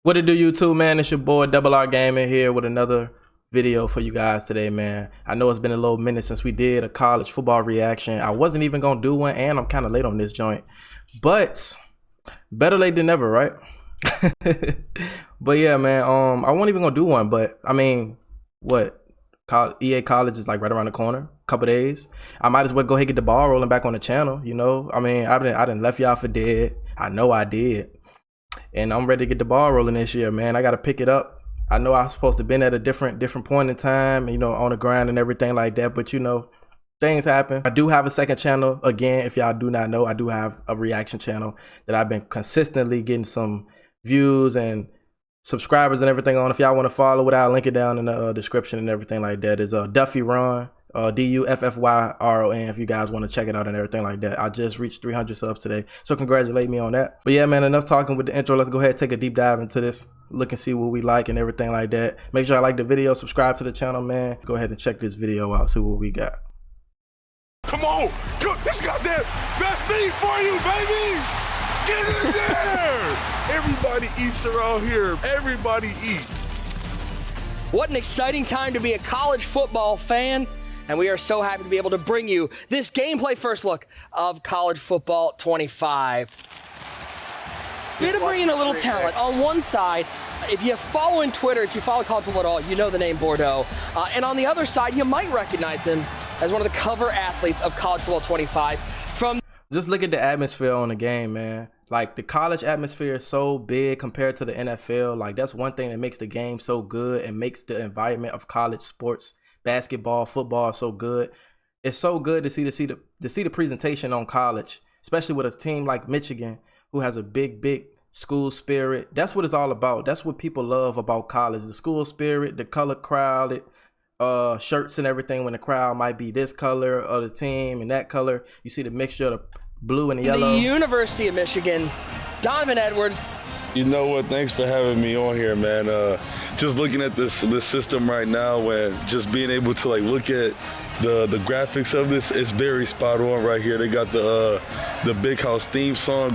What it do, YouTube, man? It's your boy Double R Gaming here with another video for you guys today, man. I know it's been a little minute since we did a college football reaction. I wasn't even gonna do one, and I'm kind of late on this joint, but better late than never, right? But yeah, man. I wasn't even gonna do one, but I mean, what? EA College is like right around the corner. Couple days. I might as well go ahead and get the ball rolling back on the channel. You know, I mean, I didn't left y'all for dead. I know I did. And I'm ready to get the ball rolling this year, man. I got to pick it up. I know I was supposed to have been at a different point in time, you know, on the grind and everything like that. But, you know, things happen. I do have a second channel. Again, if y'all do not know, I do have a reaction channel that I've been consistently getting some views and subscribers and everything on. If y'all want to follow it, I'll link it down in the description and everything like that. It's Duffy Ron. Duffyron, if you guys want to check it out and everything like that. I just reached 300 subs today, so congratulate me on that. But yeah, man, enough talking with the intro. Let's go ahead and take a deep dive into this, look and see what we like and everything like that. Make sure I like the video, subscribe to the channel, man. Go ahead and check this video out, see what we got. Come on, this goddamn best beat for you, baby. Get in there. Everybody eats around here. Everybody eats. What an exciting time to be a college football fan. And we are so happy to be able to bring you this gameplay first look of College Football 25. We had to bring in a little talent. On one side, if you follow in Twitter, if you follow college football at all, you know the name Bordeaux. And on the other side, you might recognize him as one of the cover athletes of College Football 25. Just look at the atmosphere on the game, man. Like, the college atmosphere is so big compared to the NFL. Like, that's one thing that makes the game so good and makes the environment of college sports, basketball, football so good. It's so good to see the presentation on college, especially with a team like Michigan, who has a big school spirit. That's what it's all about. That's what people love about college: the school spirit, the color crowd, shirts and everything. When the crowd might be this color of the team and that color, you see the mixture of the blue and the yellow. The University of Michigan, Donovan Edwards. You know what? Thanks for having me on here, man. Just looking at this system right now, and just being able to like look at the graphics of this, it's very spot on right here. They got the Big House theme song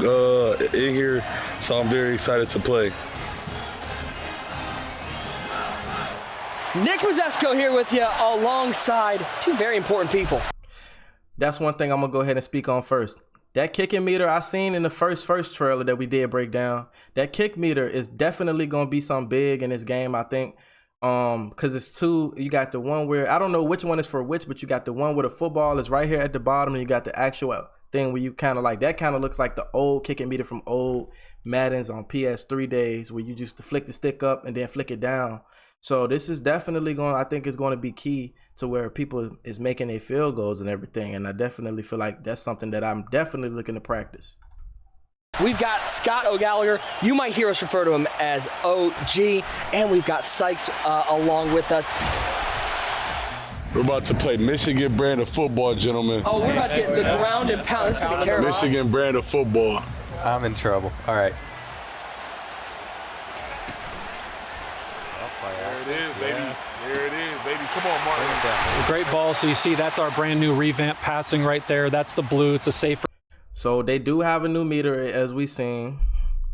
in here, so I'm very excited to play. Nick Mazesco here with you alongside two very important people. That's one thing I'm gonna go ahead and speak on first. That kicking meter I seen in the first trailer that we did break down, that kick meter is definitely gonna be something big in this game, I think. Cause it's two, you got the one where, I don't know which one is for which, but you got the one where the football is right here at the bottom, and you got the actual thing where you kind of like, that kind of looks like the old kicking meter from old Maddens on PS3 days, where you just flick the stick up and then flick it down. So this is definitely going, I think it's going to be key to where people is making their field goals and everything. And I definitely feel like that's something that I'm definitely looking to practice. We've got Scott O'Gallagher. You might hear us refer to him as OG. And we've got Sykes along with us. We're about to play Michigan brand of football, gentlemen. Oh, we're about to get the ground and pound. This is going to be terrible. Michigan brand of football. I'm in trouble. All right. There it is, baby. There it is, baby. Come on, Martin. Great ball. So you see that's our brand new revamp passing right there. That's the blue. It's a safer. So they do have a new meter, as we seen.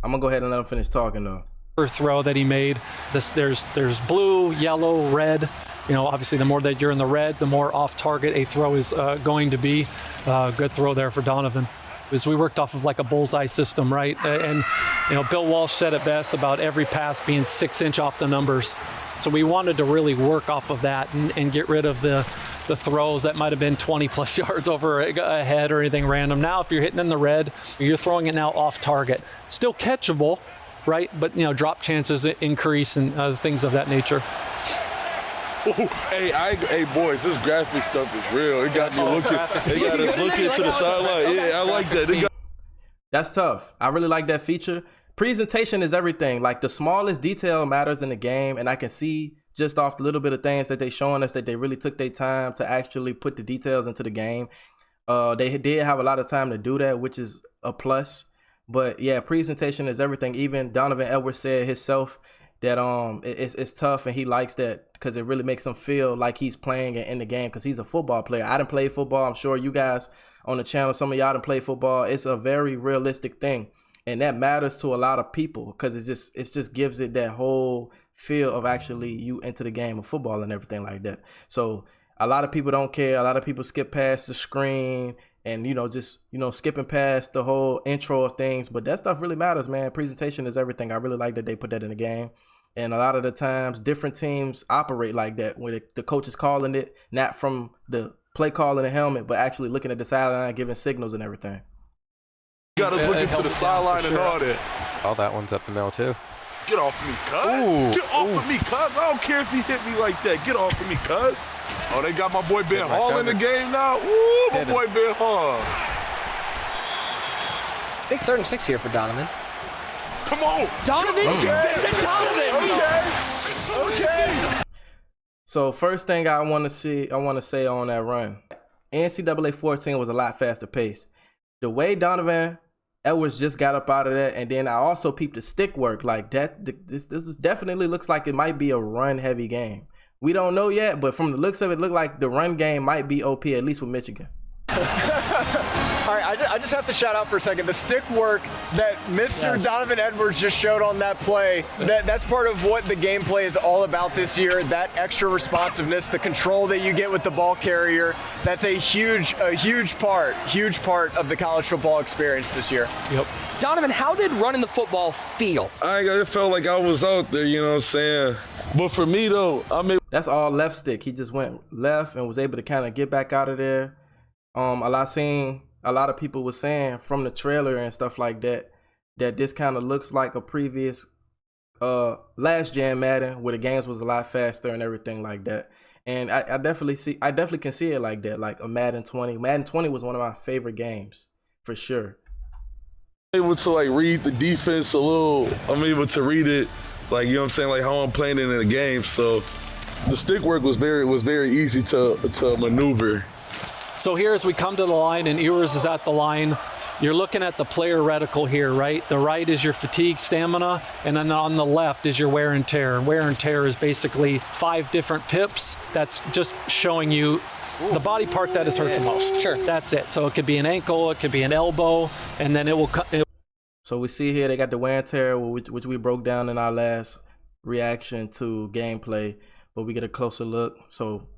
I'm gonna go ahead and let him finish talking though. Throw that he made. There's blue, yellow, red. You know, obviously the more that you're in the red, the more off target a throw is going to be. Good throw there for Donovan. As we worked off of like a bullseye system, right? And you know, Bill Walsh said it best about every pass being 6 inch off the numbers. So we wanted to really work off of that and get rid of the throws that might have been 20 plus yards over a head or anything random. Now, if you're hitting in the red, you're throwing it now off target. Still catchable, right? But, you know, drop chances increase and things of that nature. Ooh, hey, boys, this graphic stuff is real. It got me looking. They got us looking to the sideline. Yeah, I like that. That's tough. I really like that feature. Presentation is everything. Like, the smallest detail matters in the game, and I can see just off the little bit of things that they showing us that they really took their time to actually put the details into the game. They did have a lot of time to do that, which is a plus. But yeah, presentation is everything. Even Donovan Edwards said himself that it's tough, and he likes that because it really makes him feel like he's playing in the game, because he's a football player. I didn't play football. I'm sure you guys on the channel, some of y'all didn't play football. It's a very realistic thing. And that matters to a lot of people because it just gives it that whole feel of actually you into the game of football and everything like that. So a lot of people don't care. A lot of people skip past the screen and, just skipping past the whole intro of things. But that stuff really matters, man. Presentation is everything. I really like that they put that in the game. And a lot of the times, different teams operate like that, where the coach is calling it, not from the play call in the helmet, but actually looking at the sideline, giving signals and everything. You got us looking to the sideline and all that. Oh, that one's up the middle, too. Get off of me, cuz. Get off of me, cuz. I don't care if he hit me like that. Get off of me, cuz. Oh, they got my boy Ben Hall in the game now. Ooh, my boy Ben Hall. Big 3rd and 6 here for Donovan. Come on. Donovan's to Donovan. Okay. So first thing I want to say on that run, NCAA 14 was a lot faster pace. The way Donovan Edwards just got up out of that, and then I also peeped the stick work like that. This definitely looks like it might be a run-heavy game. We don't know yet, but from the looks of it, look like the run game might be OP, at least with Michigan. All right, I just have to shout out for a second. The stick work that Mr. Donovan Edwards just showed on that play, that's part of what the gameplay is all about this year, that extra responsiveness, the control that you get with the ball carrier. That's a huge part of the college football experience this year. Yep. Donovan, how did running the football feel? It felt like I was out there, you know what I'm saying? But for me, though, That's all left stick. He just went left and was able to kind of get back out of there. A lot of people were saying from the trailer and stuff like that this kind of looks like a previous last gen Madden where the games was a lot faster and everything like that. And I definitely can see it like that, like a Madden 20. Madden 20 was one of my favorite games for sure. able to read the defense a little. I'm able to read it, you know what I'm saying, like how I'm playing it in a game. So the stick work was very easy to maneuver. So here as we come to the line and Ewers is at the line, you're looking at the player reticle here, right? The right is your fatigue stamina, and then on the left is your wear and tear. And wear and tear is basically 5 different pips. That's just showing you the body part that is hurt the most. Sure. That's it. So it could be an ankle, it could be an elbow, and then it will So we see here they got the wear and tear, which we broke down in our last reaction to gameplay, but we get a closer look. So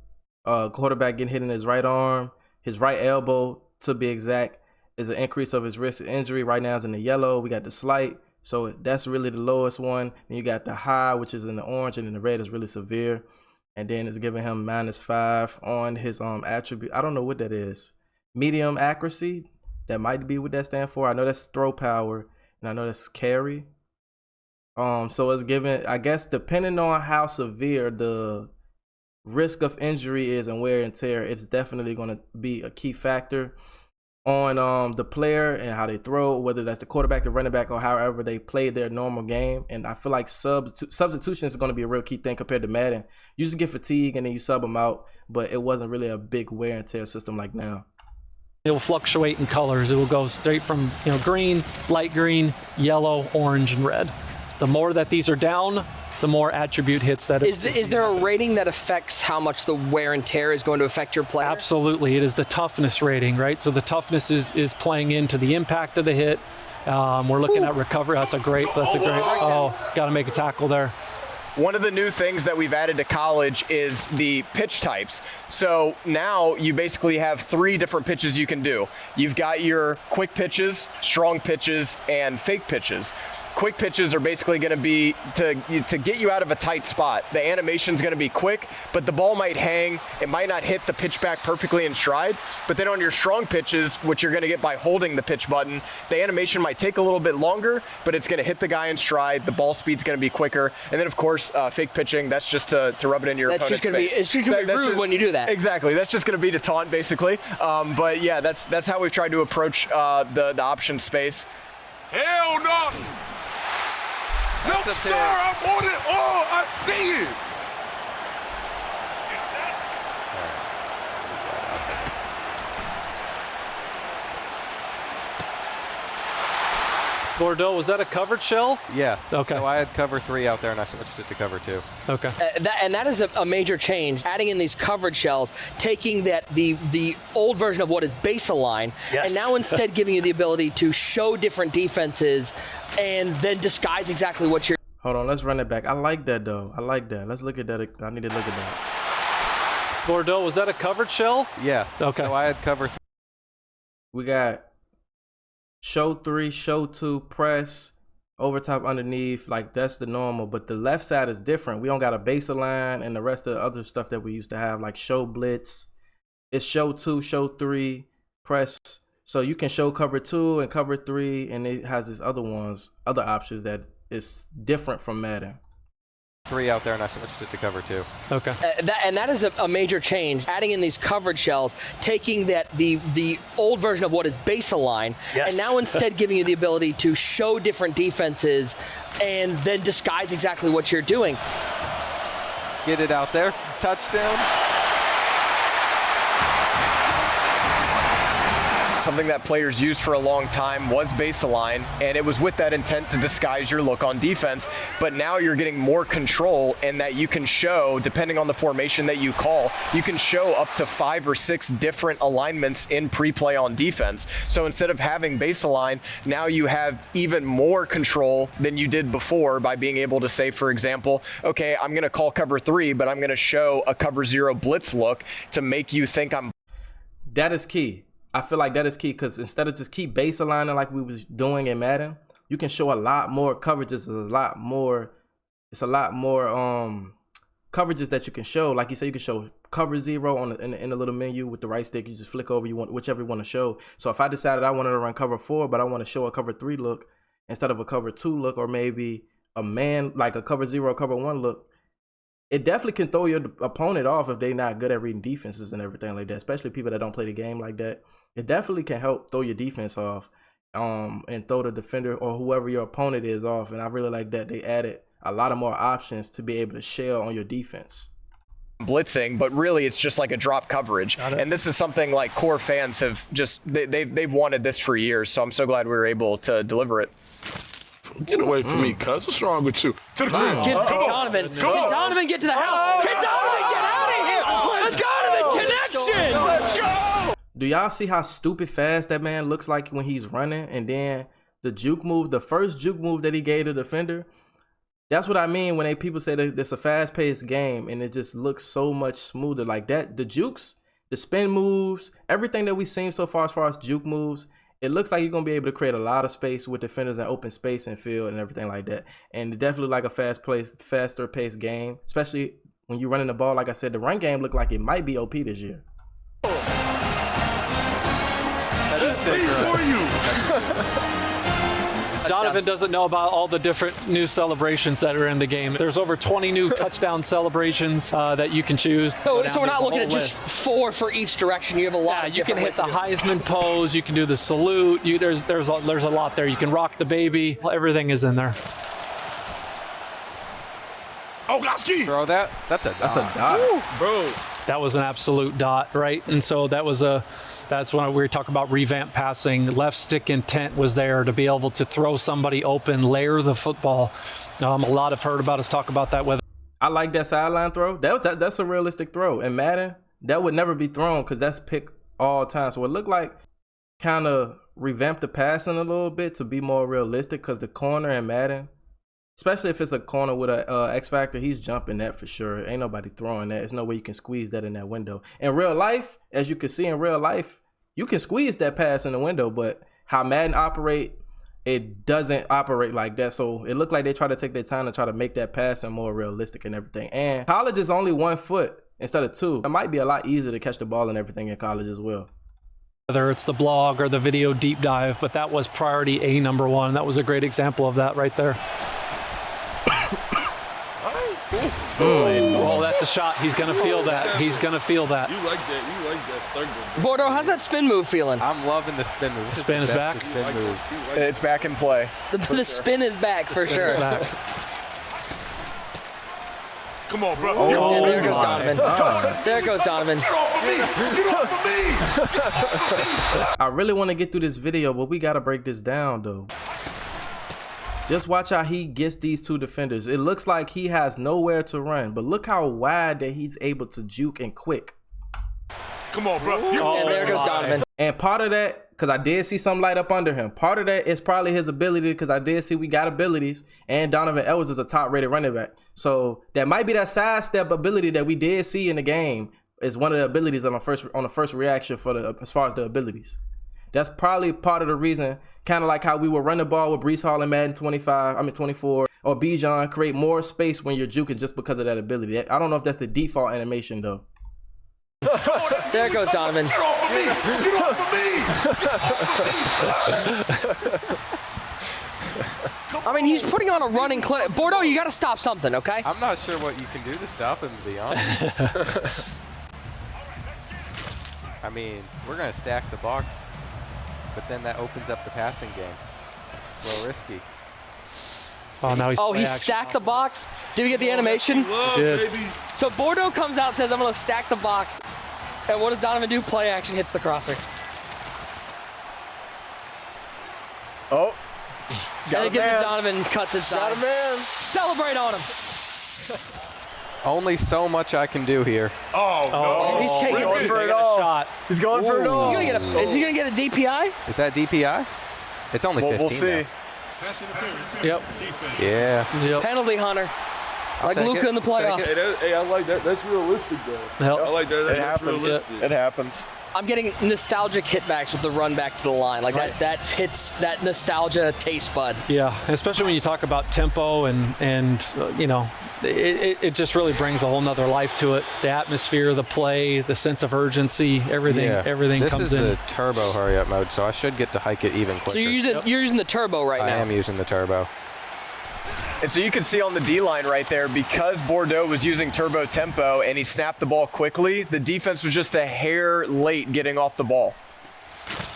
quarterback getting hit in his right arm, his right elbow to be exact, is an increase of his risk of injury. Right now is in the yellow. We got the slight, so that's really the lowest one. And you got the high, which is in the orange, and then the red is really severe. And then it's giving him -5 on his attribute. I don't know what that is. Medium accuracy. That might be what that stands for. I know that's throw power, and I know that's carry. So it's given, I guess, depending on how severe the risk of injury is and wear and tear, it's definitely going to be a key factor on the player and how they throw, whether that's the quarterback, the running back, or however they play their normal game. And I feel like substitution is going to be a real key thing compared to Madden. You just get fatigue and then you sub them out, but it wasn't really a big wear and tear system like now. It will fluctuate in colors. It will go straight from green, light green, yellow, orange, and red. The more that these are down, the more attribute hits that. Is there a rating that affects how much the wear and tear is going to affect your player? Absolutely. It is the toughness rating, right? So the toughness is playing into the impact of the hit. We're looking at recovery. That's a great. Oh, got to make a tackle there. One of the new things that we've added to college is the pitch types. So now you basically have 3 different pitches you can do. You've got your quick pitches, strong pitches, and fake pitches. Quick pitches are basically going to be to get you out of a tight spot. The animation's going to be quick, but the ball might hang. It might not hit the pitch back perfectly in stride. But then on your strong pitches, which you're going to get by holding the pitch button, the animation might take a little bit longer, but it's going to hit the guy in stride. The ball speed's going to be quicker. And then, of course, fake pitching, that's just to rub it in your opponent's face. It's just going to be rude when you do that. Exactly. That's just going to be to taunt, basically. But, yeah, that's how we've tried to approach the option space. Hell no! No, sir, I'm on it. Oh, I see it. Bordeaux, was that a covered shell? Yeah. Okay. So I had cover 3 out there, and I switched it to cover 2. Okay. That is a major change. Adding in these coverage shells, taking that the old version of what is baseline, and now instead giving you the ability to show different defenses and then disguise exactly what you're. Hold on, let's run it back. I like that though. I like that. Let's look at that. I need to look at that. Bordeaux, was that a covered shell? Yeah. Okay. So I had cover 3. We got show 3, show 2, press, over top, underneath. Like that's the normal, but the left side is different. We don't got a baseline and the rest of the other stuff that we used to have, like show blitz. It's show 2, show 3, press. So you can show cover 2 and cover 3, and it has these other options that is different from Madden. 3 out there, and I switched it to cover 2. Okay. That is a major change. Adding in these coverage shells, taking that the old version of what is baseline, and now instead giving you the ability to show different defenses and then disguise exactly what you're doing. Get it out there. Touchdown. Something that players used for a long time was baseline, and it was with that intent to disguise your look on defense. But now you're getting more control in that you can show, depending on the formation that you call, you can show up to 5 or 6 different alignments in pre-play on defense. So instead of having baseline, now you have even more control than you did before by being able to say, for example, okay, I'm going to call cover 3, but I'm going to show a cover 0 blitz look to make you think I'm. That is key. I feel like that is key because instead of just keep baselining like we was doing in Madden, you can show a lot more coverages. It's a lot more coverages that you can show. Like you said, you can show cover 0 on in the little menu with the right stick. You just flick over, you want whichever you want to show. So if I decided I wanted to run cover 4, but I want to show a cover 3 look instead of a cover 2 look, or maybe a man like a cover 0, cover 1 look, it definitely can throw your opponent off if they're not good at reading defenses and everything like that, especially people that don't play the game like that. It definitely can help throw your defense off and throw the defender or whoever your opponent is off. And I really like that they added a lot of more options to be able to shell on your defense. Blitzing, but really it's just like a drop coverage. And this is something like core fans have just, they've wanted this for years. So I'm so glad we were able to deliver it. Get away from me, cuz. What's wrong with you? To the crib. Get Donovan. Get Donovan, get to the house. Get Donovan, get out of here. Let's Donovan connection. Let's go. Do y'all see how stupid fast that man looks like when he's running? And then the juke move, the first juke move that he gave the defender, that's what I mean when people say that it's a fast-paced game and it just looks so much smoother like that. The jukes, the spin moves, everything that we've seen so far as juke moves, it looks like you're going to be able to create a lot of space with defenders and open space and field and everything like that. And it definitely like a faster-paced game, especially when you're running the ball. Like I said, the run game looked like it might be OP this year. That's a sick run. Donovan doesn't know about all the different new celebrations that are in the game. There's over 20 new touchdown celebrations that you can choose. So we're not looking at just 4 for each direction. You have a lot. Yeah, you can hit the Heisman pose. You can do the salute. There's a lot there. You can rock the baby. Everything is in there. Oh, Lasky! Throw that. That's a dot. Woo, Bro. That was an absolute dot, right? And so that's when we were talking about revamp passing. Left stick intent was there to be able to throw somebody open, layer the football. A lot have heard about us talk about that. I like that sideline throw. That's a realistic throw. In Madden, that would never be thrown because that's pick all time. So it looked like kind of revamped the passing a little bit to be more realistic because the corner in Madden, especially if it's a corner with a X factor, he's jumping that for sure. Ain't nobody throwing that. There's no way you can squeeze that in that window. In real life, as you can see in real life, you can squeeze that pass in the window, but how Madden operate, it doesn't operate like that. So it looked like they try to take their time to try to make that passing more realistic and everything. And college is only 1 foot instead of 2. It might be a lot easier to catch the ball and everything in college as well. Whether it's the blog or the video deep dive, but that was priority A number 1. That was a great example of that right there. Oh, that's a shot. He's going to feel that. He's going to feel that. You like that circle. Bordeaux, how's that spin move feeling? I'm loving the spin move. Spin is back. Spin move. It's back in play. The spin is back for sure. Back. Come on, bro. And there goes Donovan. There goes Donovan. Get off of me! Get off of me! I really want to get through this video, but we got to break this down, though. Just watch how he gets these two defenders. It looks like he has nowhere to run, but look how wide that he's able to juke and quick. Come on, bro. And there goes Donovan. And part of that, because I did see some light up under him, part of that is probably his ability, because I did see we got abilities, and Donovan Edwards is a top-rated running back. So that might be that sidestep ability that we did see in the game is one of the abilities on the first reaction for the as far as the abilities. That's probably part of the reason, kind of like how we were running the ball with Breece Hall in Madden 24, or Bijan, create more space when you're juking just because of that ability. I don't know if that's the default animation, though. There goes Donovan. Get off of me! Get off of me! I mean, he's putting on a running clinic. Bordeaux, you got to stop something, okay? I'm not sure what you can do to stop him, to be honest. I mean, we're going to stack the box, but then that opens up the passing game. It's a little risky. Oh, now he's He stacked the box. Did we get the animation? Did. So Bordeaux comes out and says, I'm going to stack the box. And what does Donovan do? Play action hits the crosser. Oh. And it gives it Donovan, cuts inside. Got a man. Celebrate on him. Only so much I can do here. Oh, no. He's taking going it. for it all. Shot. He's going for it all. Is he going to get a DPI? Is that DPI? It's only 15 We'll see. Yep. Yeah. Yep. Penalty hunter. Like take Luka it. in the Take playoffs. Hey, I like that. That's realistic, though. Yep. I like that. It That's happens. realistic. It happens. I'm getting nostalgic hitbacks with the run back to the line. Like that hits that nostalgia taste bud. Yeah, especially when you talk about tempo and you know, it just really brings a whole nother life to it. The atmosphere, the play, the sense of urgency, everything This comes is in. the turbo hurry up mode, so I should get to hike it even quicker. So you're using the turbo right I now. am using the turbo. And so you can see on the D-line right there, because Bordeaux was using turbo tempo and he snapped the ball quickly, the defense was just a hair late getting off the ball.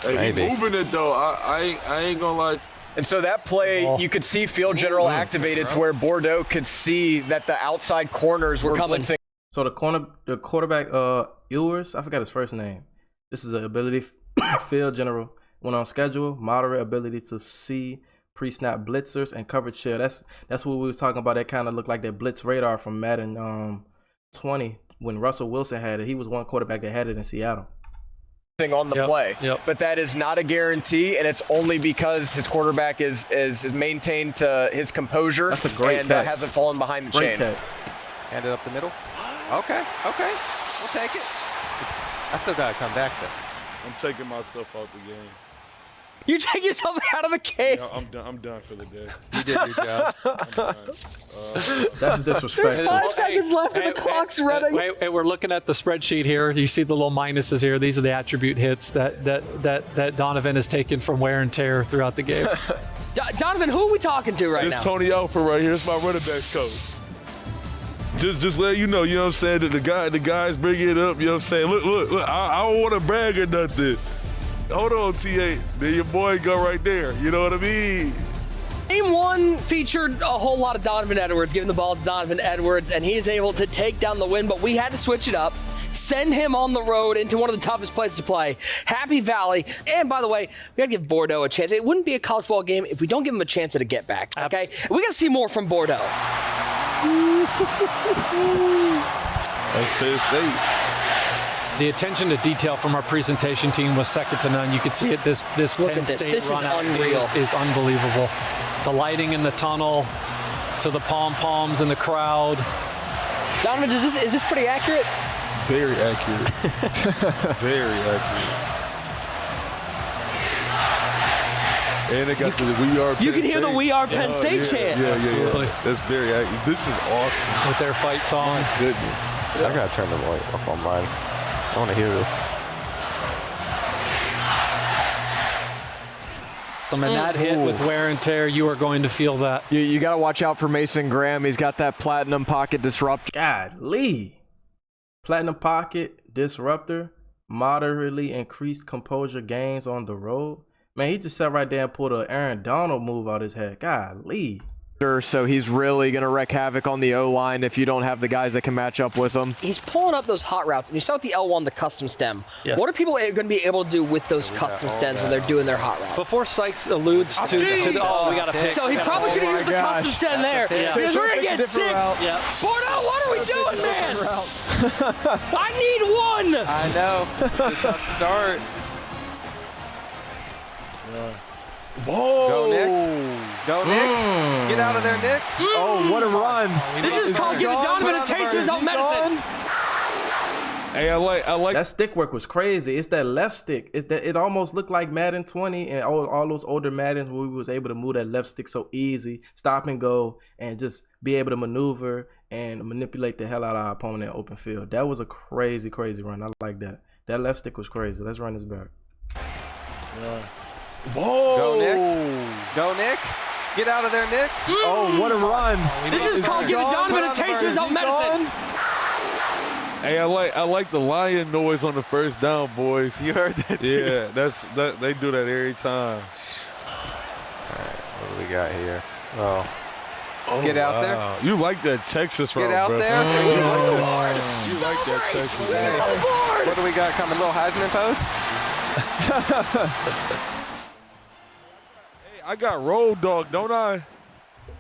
Hey, Maybe. he's moving it, though. I ain't gonna lie. And so that play, you could see Field General activated to where Bordeaux could see that the outside corners were coming. blitzing. So the quarterback, Ewers, I forgot his first name. This is an ability field general. When on schedule, moderate ability to see pre-snap blitzers and coverage share. That's what we was talking about. That kind of looked like that blitz radar from Madden 20 when Russell Wilson had it. He was one quarterback that had it in Seattle. On the play, but that is not a guarantee, and it's only because his quarterback is maintained to his composure. That's a great and catch. hasn't fallen behind the Great chain. catch. Hand it up the middle. Okay. We'll take it. I still got to come back, though. I'm taking myself out the game. You take yourself out of the game. Yeah, I'm done for the day. You did your job. I'm done. That's disrespectful. There's 5 seconds left and the clock's running. Wait, we're looking at the spreadsheet here. You see the little minuses here. These are the attribute hits that Donovan has taken from wear and tear throughout the game. Donovan, who are we talking to right It's now? Tony Alford right here. It's my running backs coach. Just let you know what I'm saying, that the guys bring it up, you know what I'm saying? Look, I don't want to brag or nothing. Hold on, T8. There your boy go right there. You know what I mean? Game 1 featured a whole lot of Donovan Edwards, giving the ball to Donovan Edwards, and he is able to take down the win, but we had to switch it up, send him on the road into one of the toughest places to play, Happy Valley. And by the way, we got to give Bordeaux a chance. It wouldn't be a college football game if we don't give him a chance at a get back, okay? We got to see more from Bordeaux. That's Penn State. The attention to detail from our presentation team was second to none. You could see it. This Look Penn at this. State This is run out unreal. is unbelievable. The lighting in the tunnel, to the pom-poms in the crowd. Donovan, is this pretty accurate? Very accurate. Very accurate. And they got the We Are Penn You can hear the State. We Are Penn State chant. Yeah. Absolutely. That's very accurate. This is awesome. With their fight song. Goodness. I got to turn the volume up on mine. I want to hear this. And that hit with wear and tear, you are going to feel that. You got to watch out for Mason Graham. He's got that platinum pocket disruptor. Godly. Platinum pocket disruptor, moderately increased composure gains on the road. Man, he just sat right there and pulled an Aaron Donald move out his head. Golly. So he's really going to wreak havoc on the O-line if you don't have the guys that can match up with him. He's pulling up those hot routes, and you start with the L1, the custom stem. Yes. What are people going to be able to do with those custom stems when they're doing their hot route? Before Sykes alludes to the oh, we got to pick. So he probably should have used the custom stem there. Because we're going to get 6. Yeah. Bordeaux, what are we doing, man? I need 1. I know. It's a tough start. Whoa! Go, Nick. Go, Nick. Get out of there, Nick. Oh, what a run. This is called giving Donovan a taste of his own medicine. Hey, I like That stick work was crazy. It's that left stick. It almost looked like Madden 20 and all those older Maddens where we was able to move that left stick so easy, stop and go, and just be able to maneuver and manipulate the hell out of our opponent in open field. That was a crazy, crazy run. I like that. That left stick was crazy. Let's run this back. Whoa! Go, Nick. Go, Nick. Get out of there, Nick. Oh, what a run. This is called giving Donovan a taste of his own medicine. Hey, I like the lion noise on the first down, boys. You heard that, too? Yeah, they do that every time. All right, what do we got here? Oh, get out there. You like that Texas route, Get out bro. there. You like that Texas route. What do we got coming? Little Heisman post? Hey, I got Road Dog, don't I?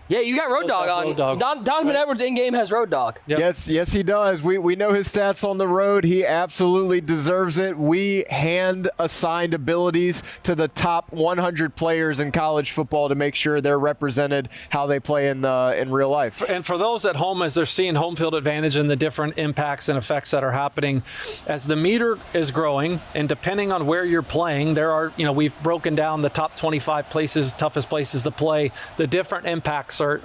Yeah, you got Road Dog on. Road Dog. Donovan Edwards in-game has Road Dog. Yep. Yes, he does. We know his stats on the road. He absolutely deserves it. We hand assigned abilities to the top 100 players in college football to make sure they're represented how they play in real life. And for those at home, as they're seeing home field advantage and the different impacts and effects that are happening, as the meter is growing, and depending on where you're playing, there are, we've broken down the top 25 places, toughest places to play. The different impacts are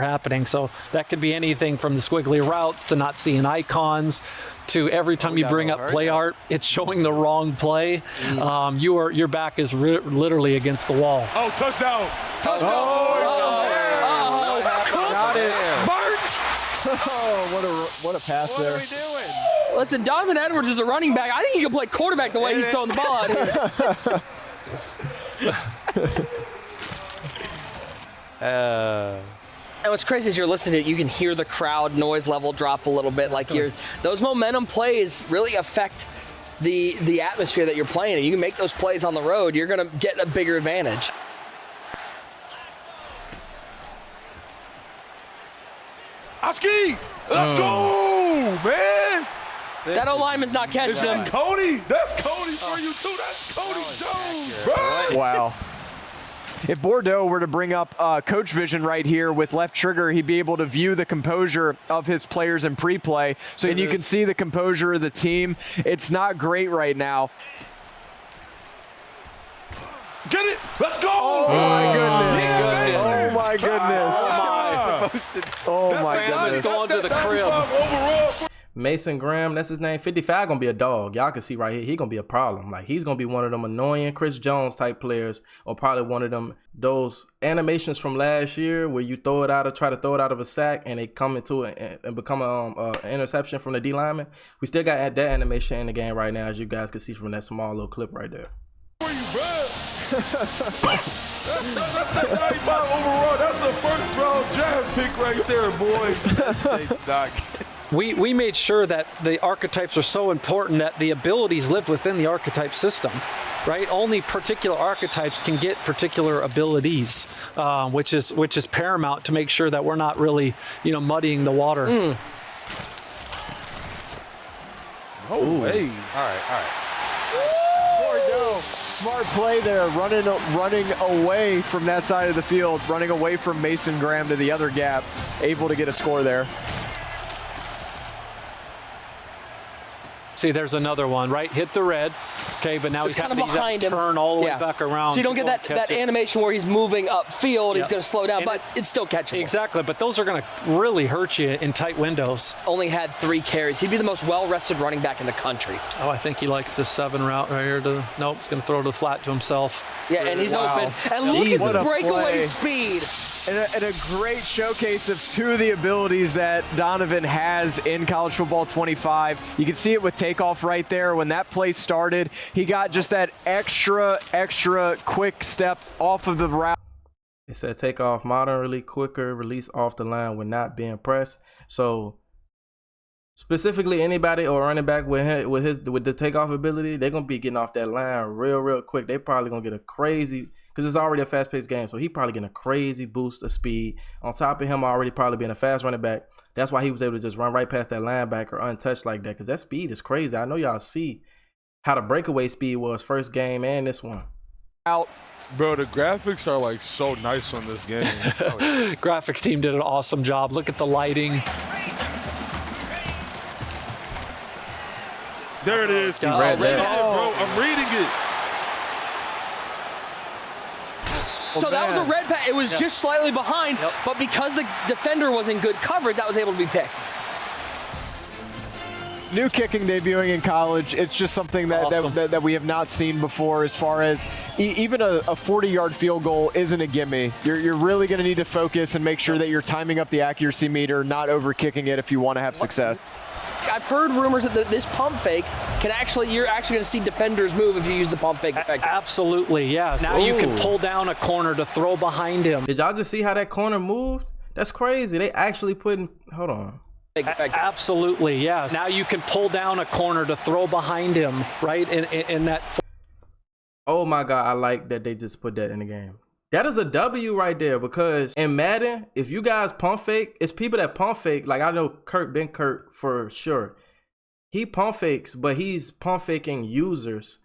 happening. So that could be anything from the squiggly routes to not seeing icons to every time you bring up play art, it's showing the wrong play. Your back is literally against the wall. Oh, touchdown! Got it. Bart! Oh, what a pass there. What are we doing? Listen, Donovan Edwards is a running back. I think he can play quarterback the way he's throwing the ball out here. And what's crazy is you're listening to it, you can hear the crowd noise level drop a little bit. Like those momentum plays really affect the atmosphere that you're playing in. You can make those plays on the road, you're going to get a bigger advantage. Aski! Let's go, man! That O-lineman's not catching him. Cody! That's Cody for you, too. That's Cody Jones, bro! Wow. If Bordeaux were to bring up coach vision right here with left trigger, he'd be able to view the composure of his players in pre-play. And you can see the composure of the team. It's not great right now. Get it! Let's go! Oh, my goodness. Yeah. Oh, my goodness. Oh, my Let's goodness. go onto the crib. Overall. Mason Graham, that's his name. 55 gonna be a dog. Y'all can see right here, he gonna be a problem. Like he's gonna be one of them annoying Chris Jones type players, or probably one of them those animations from last year where you try to throw it out of a sack and they come into it and become an interception from the D lineman. We still got that animation in the game right now, as you guys can see from that small little clip right there. That's that 95 overall. That's a first round draft pick right there, boy. State's Doc. We made sure that the archetypes are so important that the abilities live within the archetype system, right? Only particular archetypes can get particular abilities, which is paramount to make sure that we're not really, muddying the water. Oh, hey. All right. Bordeaux, smart play there, running away from that side of the field, running away from Mason Graham to the other gap, able to get a score there. See, there's another one, right? Hit the red. Okay, but now he's kind having of behind him. turn all the way back around. So you don't get that animation where he's moving upfield. He's going to slow down, And but it's still catchable. Exactly, but those are going to really hurt you in tight windows. Only had 3 carries. He'd be the most well-rested running back in the country. Oh, I think he likes this 7 route right here. Nope, he's going to throw to the flat to himself. Yeah, and he's Wow. open. And look Jesus. at What the a breakaway play. speed. And a great showcase of 2 of the abilities that Donovan has in College Football 25. You can see it with takeoff right there. When that play started, he got just that extra quick step off of the route. It said take off moderately quicker, release off the line when not being pressed. So specifically anybody or running back with the takeoff ability, they're gonna be getting off that line real quick. They probably gonna get a crazy, because it's already a fast-paced game, so he probably getting a crazy boost of speed. On top of him already probably being a fast running back, that's why he was able to just run right past that linebacker untouched like that, because that speed is crazy. I know y'all see how the breakaway speed was first game and this one. Bro, the graphics are like so nice on this game. Graphics team did an awesome job. Look at the lighting. There it is. You read that. Bro, I'm reading it. So that was a red pass. It was just slightly behind, but because the defender was in good coverage, that was able to be picked. New kicking debuting in college. It's just something that we have not seen before, as far as even a 40-yard field goal isn't a gimme. You're really going to need to focus and make sure that you're timing up the accuracy meter, not over kicking it if you want to have success. I've heard rumors that this pump fake you're actually going to see defenders move if you use the pump fake effectively. Absolutely, yeah. Now you can pull down a corner to throw behind him. Did y'all just see how that corner moved? That's crazy. They actually putting, hold on. Absolutely, yeah. Now you can pull down a corner to throw behind him, right? In that. Oh my God, I like that they just put that in the game. That is a W right there, because in Madden, if you guys pump fake, it's people that pump fake. Like I know Kurt Benkert for sure. He pump fakes, but he's pump faking users.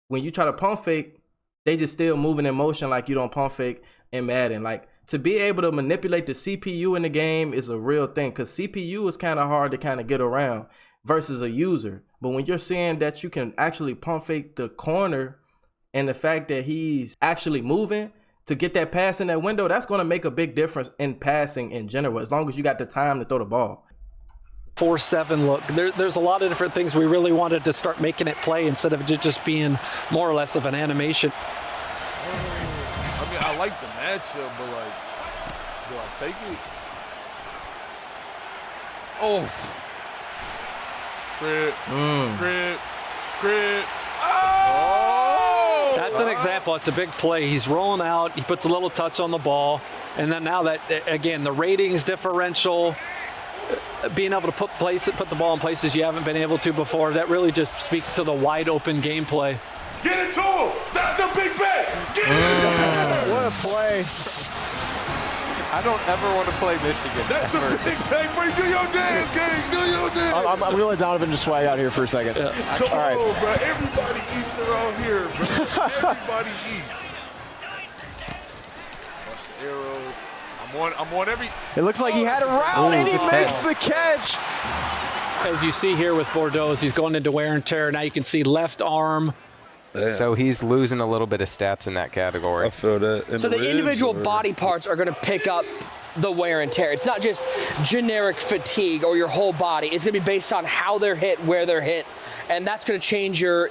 When you try to pump fake, they just still moving in motion like you don't pump fake in Madden. Like, to be able to manipulate the CPU in the game is a real thing, because CPU is kind of hard to kind of get around versus a user. But when you're seeing that you can actually pump fake the corner and the fact that he's actually moving to get that pass in that window, that's going to make a big difference in passing in general, as long as you got the time to throw the ball. 4-7 look. There's a lot of different things we really wanted to start making it play instead of just being more or less of an animation. I mean, I like the matchup, but like, do I take it? Oh. Crib. Oh! That's an example. It's a big play. He's rolling out. He puts a little touch on the ball. And then now that, again, the ratings differential, being able to put the ball in places you haven't been able to before, that really just speaks to the wide open gameplay. Get it to him! That's the big bet! Get it! What a play. I don't ever want to play Michigan. That's the big bet, bro. Do your dance, gang. Do your dance. I'm going to let Donovan just swag out here for a second. Come on, bro. Everybody eats around here, bro. Everybody eats. Watch the arrows. I'm on every. It looks like he had a route, and he makes the catch. As you see here with Bordeaux, he's going into wear and tear. Now you can see left arm. Yeah. So he's losing a little bit of stats in that category. I feel that. So the individual body parts are going to pick up the wear and tear. It's not just generic fatigue or your whole body. It's going to be based on how they're hit, where they're hit, and that's going to change your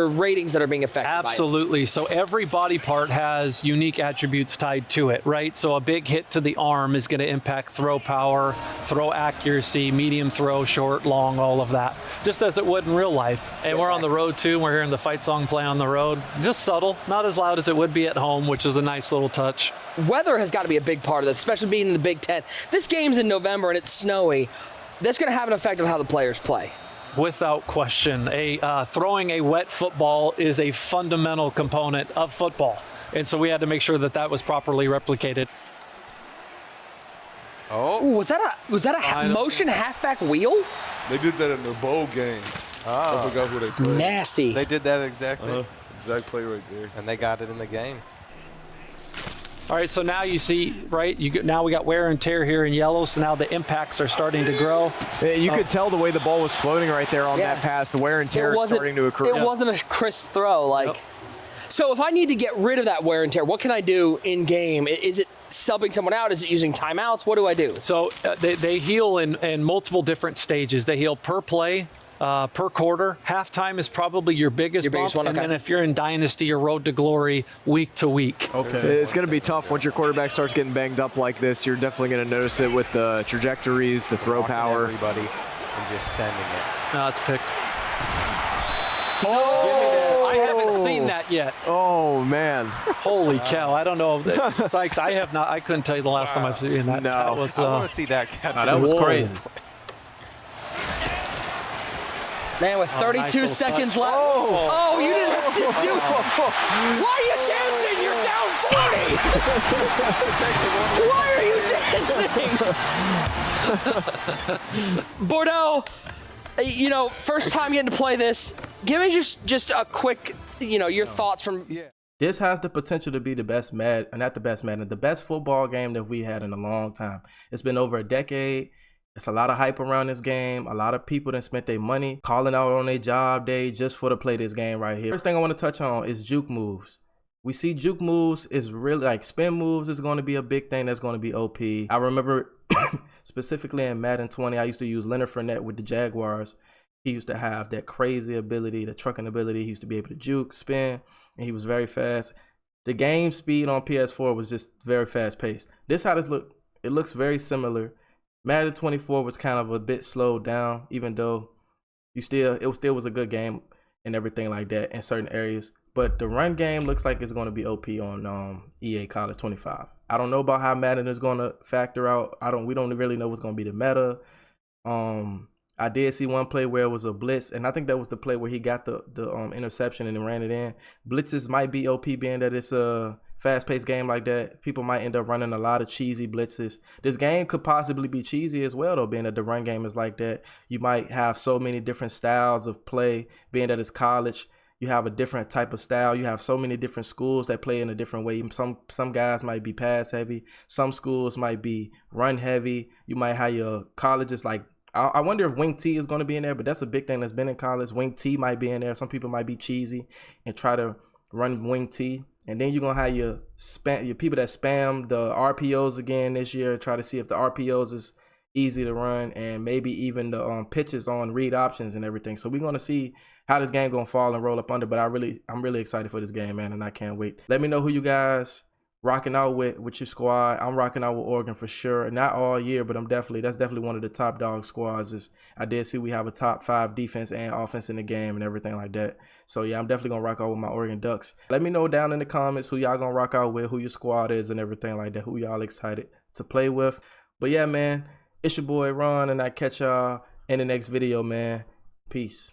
ratings that are being affected. Absolutely. So every body part has unique attributes tied to it, right? So a big hit to the arm is going to impact throw power, throw accuracy, medium throw, short, long, all of that, just as it would in real life. And we're on the road too. We're hearing the fight song play on the road. Just subtle, not as loud as it would be at home, which is a nice little touch. Weather has got to be a big part of this, especially being in the Big Ten. This game's in November and it's snowy. That's going to have an effect on how the players play. Without question. Throwing a wet football is a fundamental component of football. And so we had to make sure that that was properly replicated. Oh, was that a motion halfback wheel? They did that in their bowl game. I forgot who they played. Nasty. They did that exactly. Exact play right there. And they got it in the game. All right, so now you see, right, now we got wear and tear here in yellow, so now the impacts are starting to grow. You could tell the way the ball was floating right there on that pass, the wear and tear starting to occur. It wasn't a crisp throw. So if I need to get rid of that wear and tear, what can I do in game? Is it subbing someone out? Is it using timeouts? What do I do? So they heal in multiple different stages. They heal per play, per quarter. Halftime is probably your biggest bump, one, and then if you're in Dynasty or Road to Glory, week to week. Okay. It's going to be tough once your quarterback starts getting banged up like this. You're definitely going to notice it with the trajectories, the throw power. Everybody and just sending it. No, it's picked. Oh! I haven't seen that. that yet. Oh man. Holy cow! I don't know, Sykes. I have not. I couldn't tell you the last time I've seen that. No. That was, I want to see that catch. Oh, that was Whoa. crazy. Man, with 32 nice little seconds touch. left. Oh, you didn't have to do it. Why are you dancing? You're down 40. Why are you dancing? Bordeaux, you know, first time getting to play this. Give me just a quick, you know, your thoughts from. This has the potential to be the best the best football game that we had in a long time. It's been over a decade. It's a lot of hype around this game. A lot of people that spent their money calling out on their job day just for to play this game right here. First thing I want to touch on is juke moves. We see juke moves is really like spin moves is going to be a big thing that's going to be OP. I remember specifically in Madden 20, I used to use Leonard Fournette with the Jaguars. He used to have that crazy ability, the trucking ability. He used to be able to juke, spin, and he was very fast. The game speed on PS4 was just very fast paced. This how this look. It looks very similar. Madden 24 was kind of a bit slowed down, even though it still was a good game and everything like that in certain areas. But the run game looks like it's going to be OP on EA College 25. I don't know about how Madden is going to factor out. We don't really know what's going to be the meta. I did see one play where it was a blitz, and I think that was the play where he got the interception and then ran it in. Blitzes might be OP, being that it's a fast-paced game like that. People might end up running a lot of cheesy blitzes. This game could possibly be cheesy as well, though, being that the run game is like that. You might have so many different styles of play, being that it's college. You have a different type of style. You have so many different schools that play in a different way. Some guys might be pass heavy. Some schools might be run heavy. You might have your colleges like, I wonder if Wing T is going to be in there, but that's a big thing that's been in college. Wing T might be in there. Some people might be cheesy and try to run Wing T. And then you're going to have your people that spam the RPOs again this year, try to see if the RPOs is easy to run, and maybe even the pitches on read options and everything. So we're going to see how this game going to fall and roll up under, but I'm really excited for this game, man, and I can't wait. Let me know who you guys rocking out with your squad. I'm rocking out with Oregon for sure. Not all year, but that's definitely one of the top dog squads. I did see we have a top 5 defense and offense in the game and everything like that. So yeah, I'm definitely gonna rock out with my Oregon Ducks. Let me know down in the comments who y'all gonna rock out with, who your squad is and everything like that, who y'all excited to play with. But yeah, man, it's your boy Ron, and I catch y'all in the next video, man. Peace.